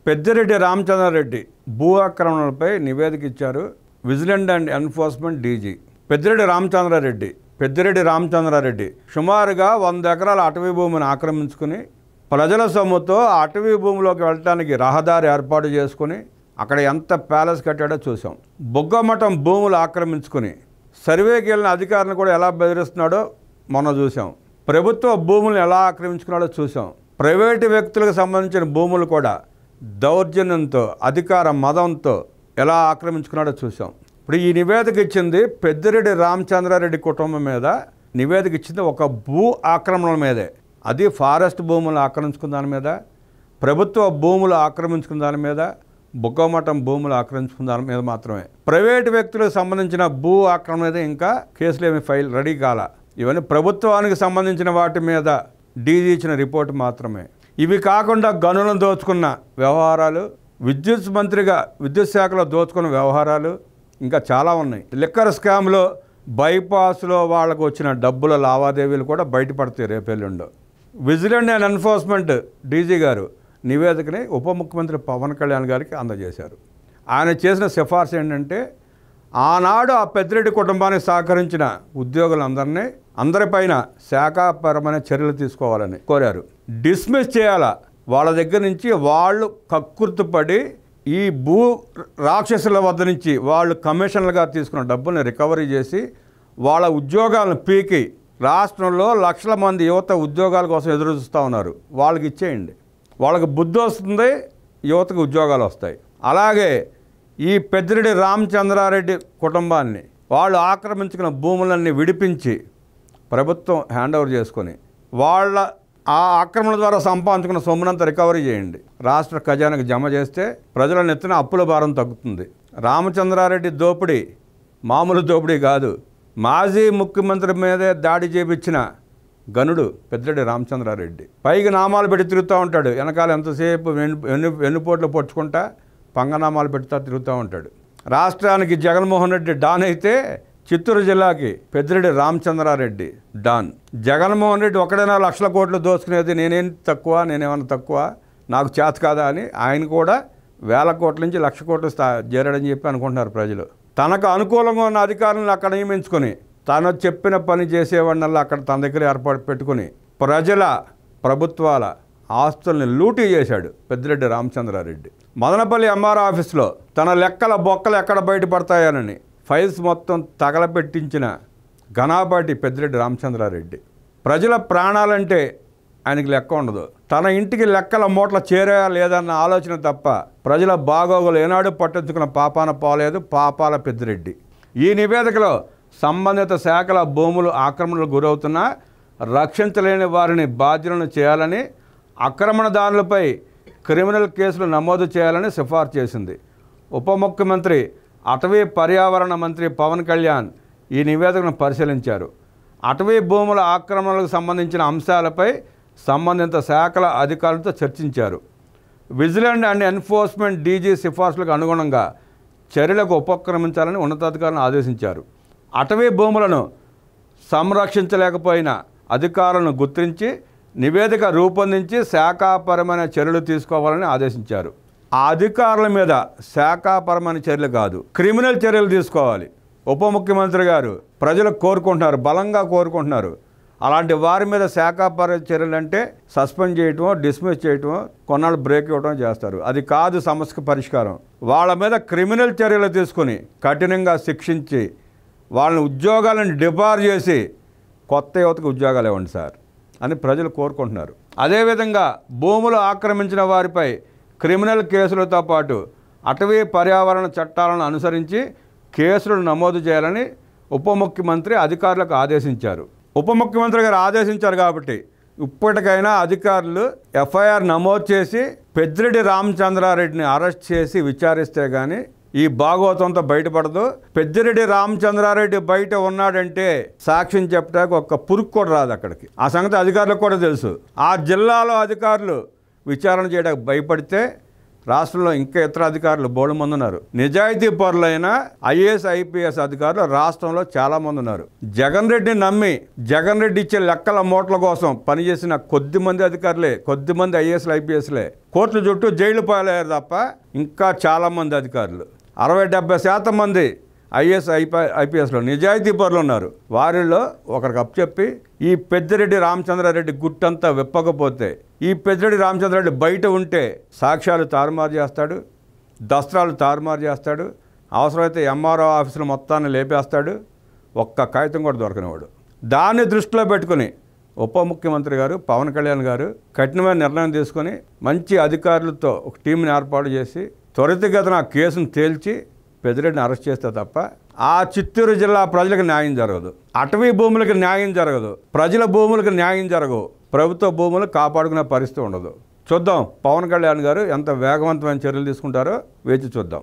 పెద్దిరెడ్డి రామచంద్రారెడ్డి భూ ఆక్రమణలపై నివేదిక ఇచ్చారు vigilance and enforcement DG Peddireddy Ramachandra Reddy సుమారుగా 100 ఎకరాల అటవీ భూమిని ఆక్రమించుకుని ప్రజల సొమ్ముతో అటవీ భూమిలోకి వెళ్ళటానికి రహదారి ఏర్పాటు చేసుకుని అక్కడ ఎంత ప్యాలెస్ కట్టాడో చూసాం. బుగ్గమఠం భూములు ఆక్రమించుకుని సర్వేకి వెళ్ళిన అధికారులను కూడా ఎలా బెదిరిస్తున్నాడో మొన్న చూసాం. ప్రభుత్వ భూములను ఎలా ఆక్రమించుకున్నాడో చూసాం. ప్రైవేటు వ్యక్తులకు సంబంధించిన భూములు కూడా దౌర్జన్యంతో అధికార మదంతో ఎలా ఆక్రమించుకున్నాడో చూసాం. ఇప్పుడు ఈ నివేదిక ఇచ్చింది పెద్దిరెడ్డి రామచంద్రారెడ్డి కుటుంబం మీద. నివేదిక ఇచ్చింది ఒక భూ ఆక్రమణల మీదే. అది ఫారెస్ట్ భూములు ఆక్రమించుకున్న దాని మీద, ప్రభుత్వ భూములు ఆక్రమించుకున్న దాని మీద, బుగ్గమఠం భూములు ఆక్రమించుకున్న దాని మీద మాత్రమే. ప్రైవేటు వ్యక్తులకు సంబంధించిన భూ ఆక్రమణ మీద ఇంకా కేసులు ఏమి ఫైల్ రెడీ కాల. ఇవన్నీ ప్రభుత్వానికి సంబంధించిన వాటి మీద డీజీ ఇచ్చిన రిపోర్ట్ మాత్రమే. ఇవి కాకుండా గనులను దోచుకున్న వ్యవహారాలు, విద్యుత్ మంత్రిగా విద్యుత్ శాఖలో దోచుకున్న వ్యవహారాలు ఇంకా చాలా ఉన్నాయి. లిక్కర్ స్కామ్లో బైపాస్లో వాళ్ళకు వచ్చిన డబ్బుల లావాదేవీలు కూడా బయటపడతాయి రేపెల్లుండో. విజిలెన్స్ అండ్ ఎన్ఫోర్స్మెంట్ డీజీ గారు నివేదికని ఉప ముఖ్యమంత్రి పవన్ కళ్యాణ్ గారికి అందజేశారు. ఆయన చేసిన సిఫార్సు ఏంటంటే ఆనాడు ఆ పెద్దిరెడ్డి కుటుంబానికి సహకరించిన ఉద్యోగులందరినీ అందరిపైన శాఖాపరమైన చర్యలు తీసుకోవాలని కోరారు. డిస్మిస్ చేయాలా. వాళ్ళ దగ్గర నుంచి వాళ్ళు కక్కుర్తుపడి ఈ భూ రాక్షసుల వద్ద నుంచి వాళ్ళు కమిషన్లుగా తీసుకున్న డబ్బుల్ని రికవరీ చేసి వాళ్ళ ఉద్యోగాలను పీకి రాష్ట్రంలో లక్షల మంది యువత ఉద్యోగాల కోసం ఎదురు చూస్తూ ఉన్నారు. వాళ్ళకి ఇచ్చేయండి. వాళ్ళకి బుద్ధి వస్తుంది, యువతకు ఉద్యోగాలు వస్తాయి. అలాగే ఈ పెద్దిరెడ్డి రామచంద్రారెడ్డి కుటుంబాన్ని వాళ్ళు ఆక్రమించుకున్న భూములన్నీ విడిపించి ప్రభుత్వం హ్యాండ్ ఓవర్ చేసుకొని వాళ్ళ ఆ ఆక్రమణ ద్వారా సంపాదించుకున్న సొమ్మునంతా రికవరీ చేయండి. రాష్ట్ర ఖజానాకు జమ చేస్తే ప్రజల నెత్తిన అప్పుల భారం తగ్గుతుంది. రామచంద్రారెడ్డి దోపిడీ మామూలు దోపిడీ కాదు. మాజీ ముఖ్యమంత్రి మీదే దాడి చేపించిన గనుడు పెద్దిరెడ్డి రామచంద్రారెడ్డి. పైకి నామాలు పెట్టి తిరుగుతూ ఉంటాడు, వెనకాల ఎంతసేపు వెన్నుపోట్లు పొడుచుకుంటా పంగనామాలు పెడుతూ తిరుగుతూ ఉంటాడు. రాష్ట్రానికి జగన్మోహన్ రెడ్డి డాన్ అయితే చిత్తూరు జిల్లాకి పెద్దిరెడ్డి రామచంద్రారెడ్డి డాన్. జగన్మోహన్ రెడ్డి ఒకడైనా లక్షల కోట్లు దోచుకునేది నేనేమన్నా తక్కువ నాకు చేత కాదా అని ఆయన కూడా 1000 కోట్ల నుంచి 1,00,000 కోట్లు చేరాడని చెప్పి అనుకుంటున్నారు ప్రజలు. తనకు అనుకూలంగా ఉన్న అధికారులను అక్కడ నియమించుకొని తను చెప్పిన పని చేసేవాడినల్లా అక్కడ తన దగ్గర ఏర్పాటు పెట్టుకుని ప్రజల ప్రభుత్వాల ఆస్తుల్ని లూటీ చేశాడు పెద్దిరెడ్డి రామచంద్రారెడ్డి. మదనపల్లి ఎంఆర్ ఆఫీస్లో తన లెక్కల బొక్కలు ఎక్కడ బయటపడతాయనని ఫైల్స్ మొత్తం తగలపెట్టించిన ఘనాపాటి పెద్దిరెడ్డి రామచంద్రారెడ్డి. ప్రజల ప్రాణాలంటే ఆయనకి లెక్క ఉండదు. తన ఇంటికి లెక్కల మూటలు చేరాయా లేదన్న ఆలోచన తప్ప ప్రజల బాగోగులు ఏనాడు పట్టించుకున్న పాపాన పోలేదు పాపాల పెద్దిరెడ్డి. ఈ నివేదికలో సంబంధిత శాఖల భూములు ఆక్రమణలకు గురవుతున్నా రక్షించలేని వారిని బాధ్యులను చేయాలని, ఆక్రమణదారులపై క్రిమినల్ కేసులు నమోదు చేయాలని సిఫార్సు చేసింది. ఉప ముఖ్యమంత్రి అటవీ పర్యావరణ మంత్రి పవన్ కళ్యాణ్ ఈ నివేదికను పరిశీలించారు. అటవీ భూముల ఆక్రమణలకు సంబంధించిన అంశాలపై సంబంధిత శాఖల అధికారులతో చర్చించారు. విజిలెన్స్ అండ్ ఎన్ఫోర్స్మెంట్ డీజీ సిఫార్సులకు అనుగుణంగా చర్యలకు ఉపక్రమించాలని ఉన్నతాధికారులను ఆదేశించారు. అటవీ భూములను సంరక్షించలేకపోయిన అధికారులను గుర్తించి నివేదిక రూపొందించి శాఖాపరమైన చర్యలు తీసుకోవాలని ఆదేశించారు. ఆ అధికారుల మీద శాఖాపరమైన చర్యలు కాదు, క్రిమినల్ చర్యలు తీసుకోవాలి. ఉప ముఖ్యమంత్రి గారు ప్రజలు కోరుకుంటున్నారు, బలంగా కోరుకుంటున్నారు. అలాంటి వారి మీద శాఖాపర చర్యలు అంటే సస్పెండ్ చేయటమో, డిస్మిస్ చేయటమో, కొన్నాళ్ళు బ్రేక్ ఇవ్వటం చేస్తారు. అది కాదు సమస్యకు పరిష్కారం. వాళ్ళ మీద క్రిమినల్ చర్యలు తీసుకుని కఠినంగా శిక్షించి వాళ్ళని ఉద్యోగాలను డిబార్ చేసి కొత్త యువతకు ఉద్యోగాలు ఇవ్వండి సార్ అని ప్రజలు కోరుకుంటున్నారు. అదేవిధంగా భూములు ఆక్రమించిన వారిపై క్రిమినల్ కేసులతో పాటు అటవీ పర్యావరణ చట్టాలను అనుసరించి కేసులను నమోదు చేయాలని ఉప ముఖ్యమంత్రి అధికారులకు ఆదేశించారు. ఉప ముఖ్యమంత్రి గారు ఆదేశించారు కాబట్టి ఇప్పటికైనా అధికారులు ఎఫ్ఐఆర్ నమోదు చేసి పెద్దిరెడ్డి రామచంద్రారెడ్డిని అరెస్ట్ చేసి విచారిస్తే కానీ ఈ భాగవతంతో బయటపడదు. పెద్దిరెడ్డి రామచంద్రారెడ్డి బయట ఉన్నాడంటే సాక్ష్యం చెప్పడానికి ఒక్క పురుగు కూడా రాదు అక్కడికి. ఆ సంగతి అధికారులకు కూడా తెలుసు. ఆ జిల్లాలో అధికారులు విచారణ చేయడానికి భయపడితే రాష్ట్రంలో ఇంకా ఇతర అధికారులు బోడు మంది ఉన్నారు. నిజాయితీ పరులైన ఐఏఎస్ ఐపీఎస్ అధికారులు రాష్ట్రంలో చాలా మంది ఉన్నారు. జగన్ రెడ్డిని నమ్మి జగన్ రెడ్డి ఇచ్చే లెక్కల మూటల కోసం పనిచేసిన కొద్ది మంది అధికారులే, కొద్ది మంది ఐఏఎస్లు ఐపీఎస్లే కోర్టుల చుట్టూ జైలు పాలయ్యారు తప్ప ఇంకా చాలా మంది అధికారులు 60-70% మంది ఐఏఎస్ ఐపీఎస్లో నిజాయితీ పరులు ఉన్నారు. వారిలో ఒకరికి అప్పచెప్పి ఈ పెద్దిరెడ్డి రామచంద్రారెడ్డి గుట్టంతా విప్పకపోతే, ఈ పెద్దిరెడ్డి రామచంద్రారెడ్డి బయట ఉంటే సాక్ష్యాలు తారుమారు చేస్తాడు, దస్త్రాలు తారుమారు చేస్తాడు, అవసరమైతే ఎంఆర్ఓ ఆఫీసులు మొత్తాన్ని లేపేస్తాడు, ఒక్క కాగితం కూడా దొరకనివాడు. దాన్ని దృష్టిలో పెట్టుకుని ఉప ముఖ్యమంత్రి గారు పవన్ కళ్యాణ్ గారు కఠినమైన నిర్ణయం తీసుకొని మంచి అధికారులతో ఒక టీంని ఏర్పాటు చేసి త్వరితగతిన ఆ కేసును తేల్చి పెద్దిరెడ్డిని అరెస్ట్ చేస్తే తప్ప ఆ చిత్తూరు జిల్లా ప్రజలకు న్యాయం జరగదు. అటవీ భూములకు న్యాయం జరగదు, ప్రజల భూములకు న్యాయం జరగవు, ప్రభుత్వ భూములు కాపాడుకునే పరిస్థితి ఉండదు. చూద్దాం పవన్ కళ్యాణ్ గారు ఎంత వేగవంతమైన చర్యలు తీసుకుంటారో వేచి చూద్దాం.